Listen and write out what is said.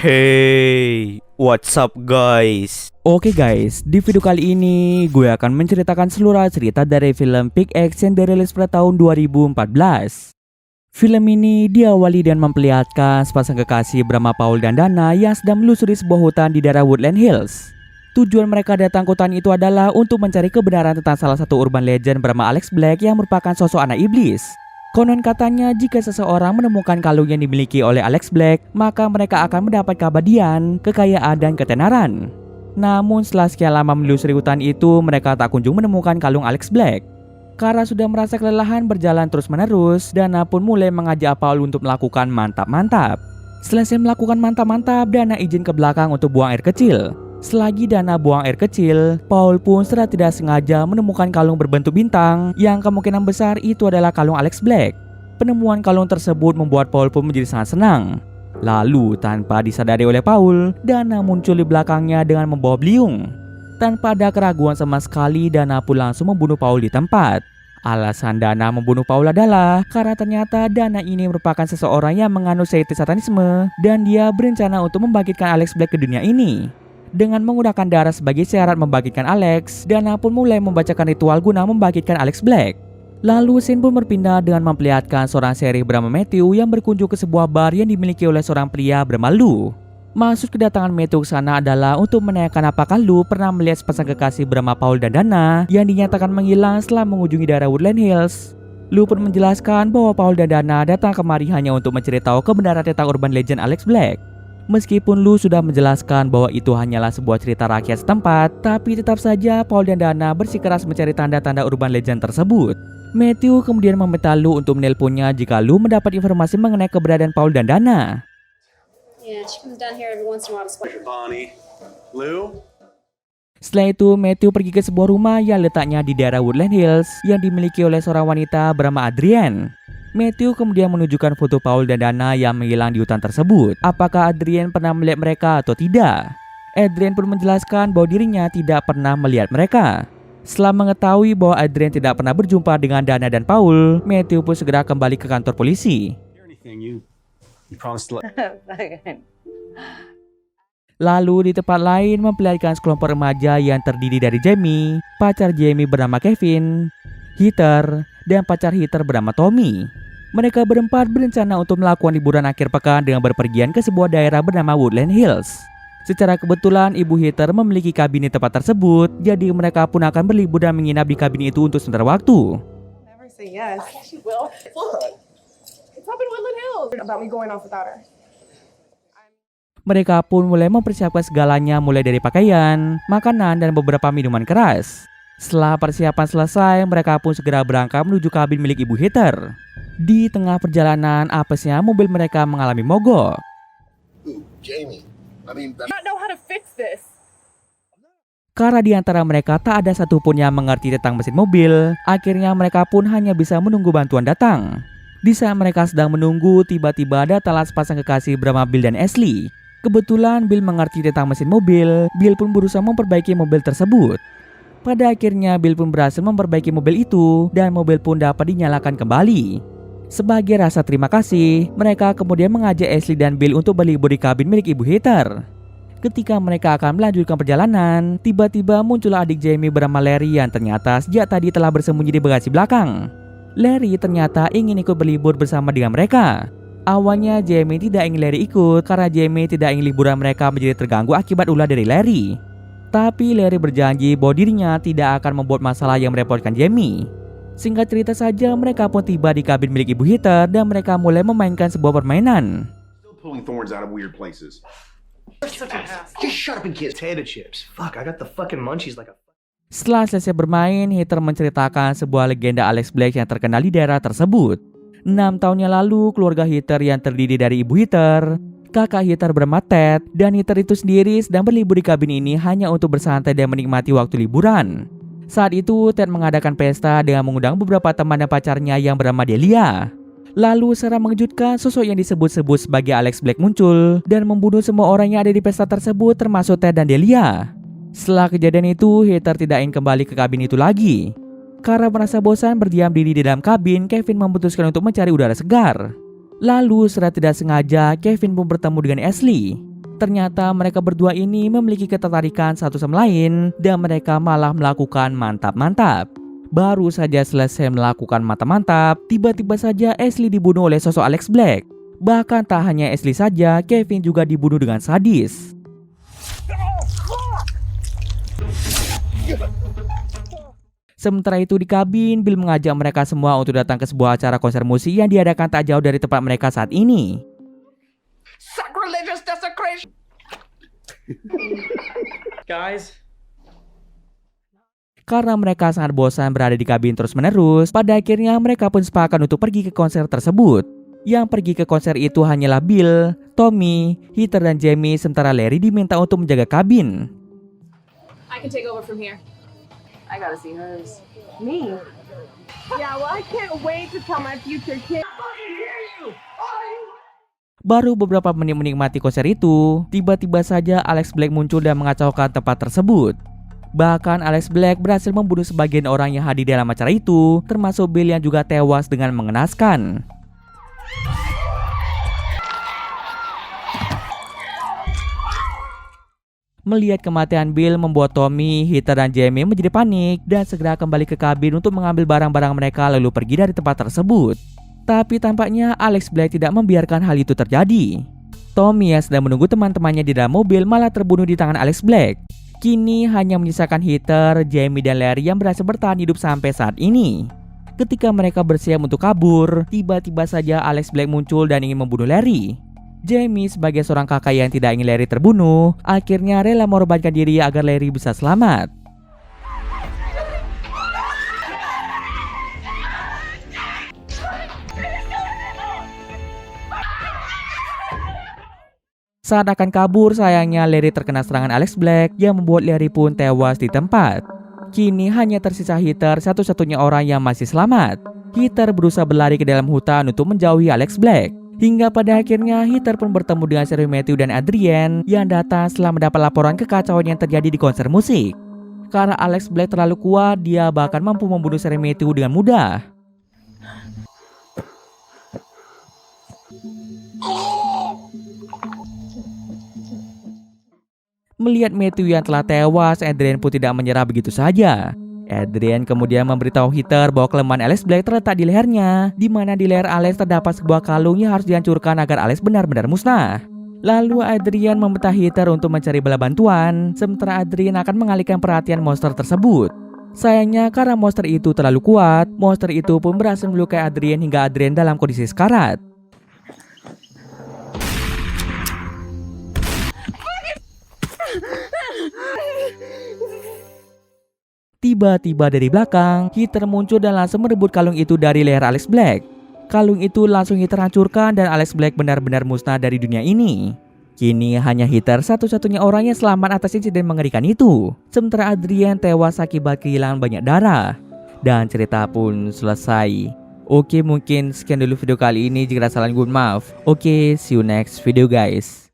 Hey, what's up guys? Oke guys, di video kali ini gue akan menceritakan seluruh cerita dari film Peak X yang dirilis pada tahun 2014. Film ini diawali dengan memperlihatkan sepasang kekasih bernama Paul dan Dana yang sedang melusuri sebuah hutan di daerah Woodland Hills. Tujuan mereka datang ke hutan itu adalah untuk mencari kebenaran tentang salah satu urban legend bernama Alex Black yang merupakan sosok anak iblis. Konon katanya jika seseorang menemukan kalung yang dimiliki oleh Alex Black, maka mereka akan mendapat keabadian, kekayaan, dan ketenaran. Namun setelah sekian lama menelusuri hutan itu, mereka tak kunjung menemukan kalung Alex Black. Karena sudah merasa kelelahan berjalan terus-menerus, Dana pun mulai mengajak Paul untuk melakukan mantap-mantap. Selesai melakukan mantap-mantap, Dana izin ke belakang untuk buang air kecil. Selagi Dana buang air kecil, Paul pun secara tidak sengaja menemukan kalung berbentuk bintang yang kemungkinan besar itu adalah kalung Alex Black. Penemuan kalung tersebut membuat Paul pun menjadi sangat senang. Lalu tanpa disadari oleh Paul, Dana muncul di belakangnya dengan membawa beliung. Tanpa ada keraguan sama sekali, Dana pun langsung membunuh Paul di tempat. Alasan Dana membunuh Paul adalah karena ternyata Dana ini merupakan seseorang yang menganut sekte satanisme dan dia berencana untuk membangkitkan Alex Black ke dunia ini. Dengan menggunakan darah sebagai syarat membangkitkan Alex, Dana pun mulai membacakan ritual guna membangkitkan Alex Black. Lalu scene pun berpindah dengan memperlihatkan seorang sheriff bernama Matthew yang berkunjung ke sebuah bar yang dimiliki oleh seorang pria bernama Lou. Maksud kedatangan Matthew ke sana adalah untuk menanyakan apakah Lou pernah melihat sepasang kekasih bernama Paul dan Dana yang dinyatakan menghilang setelah mengunjungi daerah Woodland Hills. Lou pun menjelaskan bahwa Paul dan Dana datang kemari hanya untuk mencari tahu kebenaran tentang urban legend Alex Black. Meskipun Lou sudah menjelaskan bahwa itu hanyalah sebuah cerita rakyat setempat, tapi tetap saja Paul dan Dana bersikeras mencari tanda-tanda urban legend tersebut. Matthew kemudian meminta Lou untuk menelponnya jika Lou mendapat informasi mengenai keberadaan Paul dan Dana. Yeah, she comes down here every once in a while to split. Bonnie, Lou? Setelah itu, Matthew pergi ke sebuah rumah yang letaknya di daerah Woodland Hills yang dimiliki oleh seorang wanita bernama Adrienne. Matthew kemudian menunjukkan foto Paul dan Dana yang menghilang di hutan tersebut. Apakah Adrienne pernah melihat mereka atau tidak? Adrienne pun menjelaskan bahwa dirinya tidak pernah melihat mereka. Setelah mengetahui bahwa Adrienne tidak pernah berjumpa dengan Dana dan Paul, Matthew pun segera kembali ke kantor polisi. Lalu di tempat lain memperlihatkan sekelompok remaja yang terdiri dari Jamie, pacar Jamie bernama Kevin, Heather, dan pacar Heather bernama Tommy. Mereka berempat berencana untuk melakukan liburan akhir pekan dengan berpergian ke sebuah daerah bernama Woodland Hills. Secara kebetulan ibu Heather memiliki kabin di tempat tersebut, jadi mereka pun akan berlibur dan menginap di kabin itu untuk sementara waktu. Never say yes. She will. It's up in Woodland Hills. About me going off without her. Mereka pun mulai mempersiapkan segalanya mulai dari pakaian, makanan, dan beberapa minuman keras. Setelah persiapan selesai, mereka pun segera berangkat menuju kabin milik ibu Heather. Di tengah perjalanan, apesnya mobil mereka mengalami mogok. Jamie, Not know how to fix this. Karena di antara mereka tak ada satupun yang mengerti tentang mesin mobil, akhirnya mereka pun hanya bisa menunggu bantuan datang. Di saat mereka sedang menunggu, tiba-tiba datanglah sepasang kekasih bernama Bill dan Ashley. Kebetulan Bill mengerti tentang mesin mobil, Bill pun berusaha memperbaiki mobil tersebut. Pada akhirnya Bill pun berhasil memperbaiki mobil itu dan mobil pun dapat dinyalakan kembali. Sebagai rasa terima kasih, mereka kemudian mengajak Ashley dan Bill untuk berlibur di kabin milik ibu Heather. Ketika mereka akan melanjutkan perjalanan, tiba-tiba muncullah adik Jamie bernama Larry yang ternyata sejak tadi telah bersembunyi di bagasi belakang. Larry ternyata ingin ikut berlibur bersama dengan mereka. Awalnya Jamie tidak ingin Larry ikut karena Jamie tidak ingin liburan mereka menjadi terganggu akibat ulah dari Larry. Tapi Larry berjanji bahwa dirinya tidak akan membuat masalah yang merepotkan Jamie. Singkat cerita saja, mereka pun tiba di kabin milik ibu Heather dan mereka mulai memainkan sebuah permainan. still pulling thorns out of weird places. Such an ass. Just shut up and kiss potato chips. Fuck, I got the fucking munchies like a. Setelah selesai bermain, Heather menceritakan sebuah legenda Alex Black yang terkenal di daerah tersebut. 6 tahun yang lalu, keluarga Heather yang terdiri dari ibu Heather, kakak Heather bernama Ted, dan Heather itu sendiri sedang berlibur di kabin ini hanya untuk bersantai dan menikmati waktu liburan. Saat itu, Ted mengadakan pesta dengan mengundang beberapa teman dan pacarnya yang bernama Delia. Lalu secara mengejutkan, sosok yang disebut-sebut sebagai Alex Black muncul dan membunuh semua orang yang ada di pesta tersebut termasuk Ted dan Delia. Setelah kejadian itu, Heather tidak ingin kembali ke kabin itu lagi. Karena merasa bosan berdiam diri di dalam kabin, Kevin memutuskan untuk mencari udara segar. Lalu secara tidak sengaja, Kevin pun bertemu dengan Ashley. Ternyata mereka berdua ini memiliki ketertarikan satu sama lain dan mereka malah melakukan mantap-mantap. Baru saja selesai melakukan mantap-mantap, tiba-tiba saja Ashley dibunuh oleh sosok Alex Black. Bahkan tak hanya Ashley saja, Kevin juga dibunuh dengan sadis. Sementara itu di kabin, Bill mengajak mereka semua untuk datang ke sebuah acara konser musik yang diadakan tak jauh dari tempat mereka saat ini. Sacrilegious desecration. Guys. Karena mereka sangat bosan berada di kabin terus-menerus, pada akhirnya mereka pun sepakat untuk pergi ke konser tersebut. Yang pergi ke konser itu hanyalah Bill, Tommy, Heather, dan Jamie, sementara Larry diminta untuk menjaga kabin. I can take over from here. I gotta see hers. Me? Yeah, well, I can't wait to tell my future kids. Baru beberapa menit menikmati konser itu, tiba-tiba saja Alex Black muncul dan mengacaukan tempat tersebut. Bahkan Alex Black berhasil membunuh sebagian orang yang hadir dalam acara itu, termasuk Bill yang juga tewas dengan mengenaskan. Melihat kematian Bill membuat Tommy, Heather, dan Jamie menjadi panik dan segera kembali ke kabin untuk mengambil barang-barang mereka lalu pergi dari tempat tersebut. Tapi tampaknya Alex Black tidak membiarkan hal itu terjadi. Tommy yang sedang menunggu teman-temannya di dalam mobil malah terbunuh di tangan Alex Black. Kini hanya menyisakan Heather, Jamie, dan Larry yang berhasil bertahan hidup sampai saat ini. Ketika mereka bersiap untuk kabur, tiba-tiba saja Alex Black muncul dan ingin membunuh Larry. Jamie sebagai seorang kakak yang tidak ingin Larry terbunuh, akhirnya rela mengorbankan diri agar Larry bisa selamat. Saat akan kabur, sayangnya Larry terkena serangan Alex Black yang membuat Larry pun tewas di tempat. Kini hanya tersisa Heather, satu-satunya orang yang masih selamat. Heather berusaha berlari ke dalam hutan untuk menjauhi Alex Black. Hingga pada akhirnya Heather pun bertemu dengan Sherry Matthew dan Adrian yang datang setelah mendapat laporan kekacauan yang terjadi di konser musik. Karena Alex Black terlalu kuat, dia bahkan mampu membunuh Sherry Matthew dengan mudah. Melihat Matthew yang telah tewas, Adrian pun tidak menyerah begitu saja. Adrian kemudian memberitahu Heather bahwa kelemahan Alex Black terletak di lehernya, di mana di leher Alex terdapat sebuah kalung yang harus dihancurkan agar Alex benar-benar musnah. Lalu Adrian meminta Heather untuk mencari bala bantuan, sementara Adrian akan mengalihkan perhatian monster tersebut. Sayangnya karena monster itu terlalu kuat, monster itu pun berhasil melukai Adrian hingga Adrian dalam kondisi sekarat. Tiba-tiba dari belakang, Heather muncul dan langsung merebut kalung itu dari leher Alex Black. Kalung itu langsung Heather hancurkan dan Alex Black benar-benar musnah dari dunia ini. Kini hanya Heather satu-satunya orang yang selamat atas insiden mengerikan itu. Sementara Adrian tewas akibat kehilangan banyak darah. Dan cerita pun selesai. Oke, mungkin sekian dulu video kali ini. Jika ada salah, mohon maaf. Oke, see you next video guys.